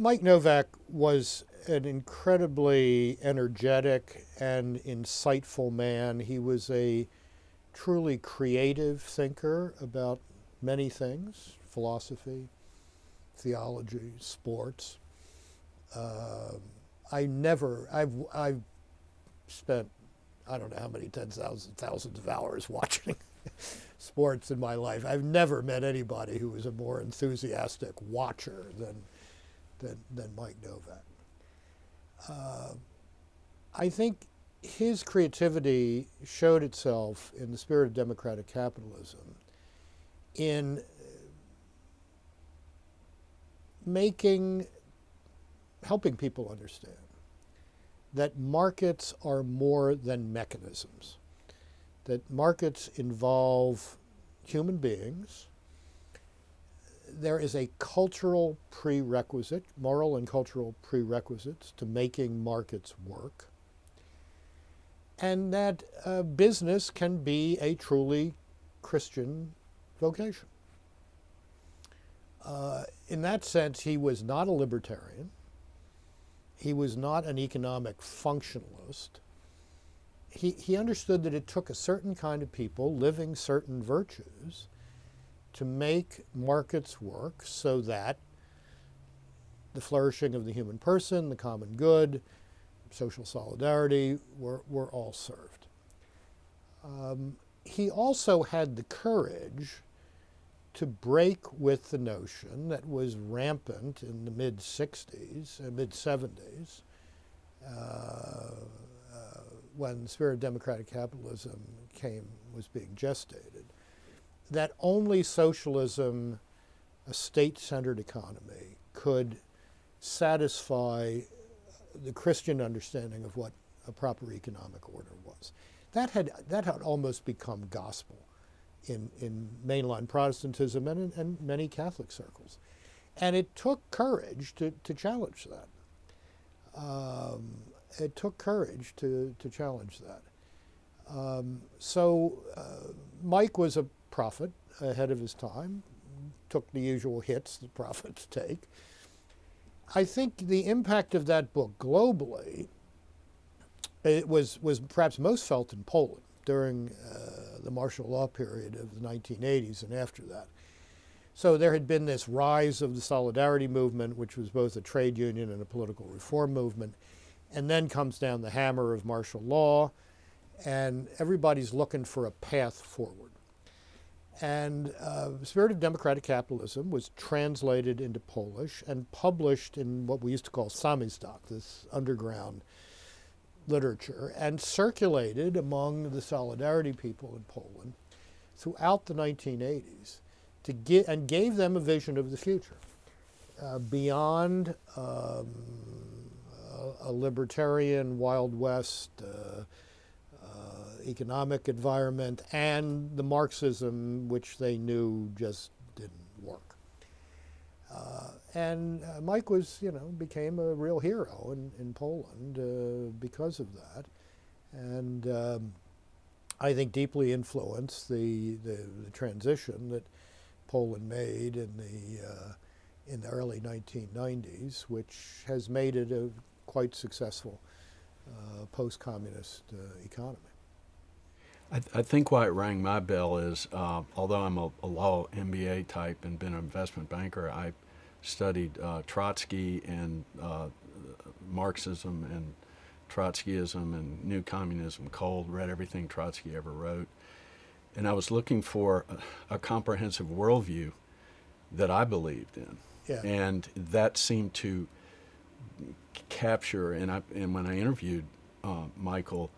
Mike Novak was an incredibly energetic and insightful man. He was a truly creative thinker about many things: philosophy, theology, sports. I've spent, I don't know how many thousands of hours watching sports in my life. I've never met anybody who was a more enthusiastic watcher than Mike Novak. I think his creativity showed itself in the Spirit of Democratic Capitalism in helping people understand that markets are more than mechanisms, that markets involve human beings. There is a cultural prerequisite, moral and cultural prerequisites to making markets work, and that business can be a truly Christian vocation. In that sense, he was not a libertarian. He was not an economic functionalist. He understood that it took a certain kind of people living certain virtues to make markets work so that the flourishing of the human person, the common good, social solidarity were all served. He also had the courage to break with the notion that was rampant in the mid-60s, mid-70s, when the Spirit of Democratic Capitalism was being gestated, that only socialism, a state-centered economy, could satisfy the Christian understanding of what a proper economic order was. That had almost become gospel in mainline Protestantism and in many Catholic circles. And it took courage to challenge that. It took courage to challenge that. Mike was a prophet ahead of his time, took the usual hits that prophets take. I think the impact of that book globally, it was perhaps most felt in Poland during the martial law period of the 1980s and after that. So there had been this rise of the Solidarity movement, which was both a trade union and a political reform movement, and then comes down the hammer of martial law, and everybody's looking for a path forward. And Spirit of Democratic Capitalism was translated into Polish and published in what we used to call samizdat, this underground literature, and circulated among the Solidarity people in Poland throughout the 1980s and gave them a vision of the future beyond a libertarian Wild West economic environment and the Marxism which they knew just didn't work. And Mike became a real hero in Poland because of that, and I think deeply influenced the transition that Poland made in the early 1990s, which has made it a quite successful post-communist economy. I think why it rang my bell is, although I'm a law MBA type and been an investment banker, I studied Trotsky and Marxism and Trotskyism and New Communism cold, read everything Trotsky ever wrote. And I was looking for a comprehensive worldview that I believed in. Yeah. And that seemed to capture, and when I interviewed Michael,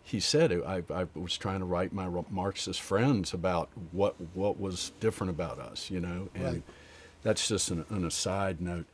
he said I was trying to write my Marxist friends about what was different about us, and right. That's just an aside note.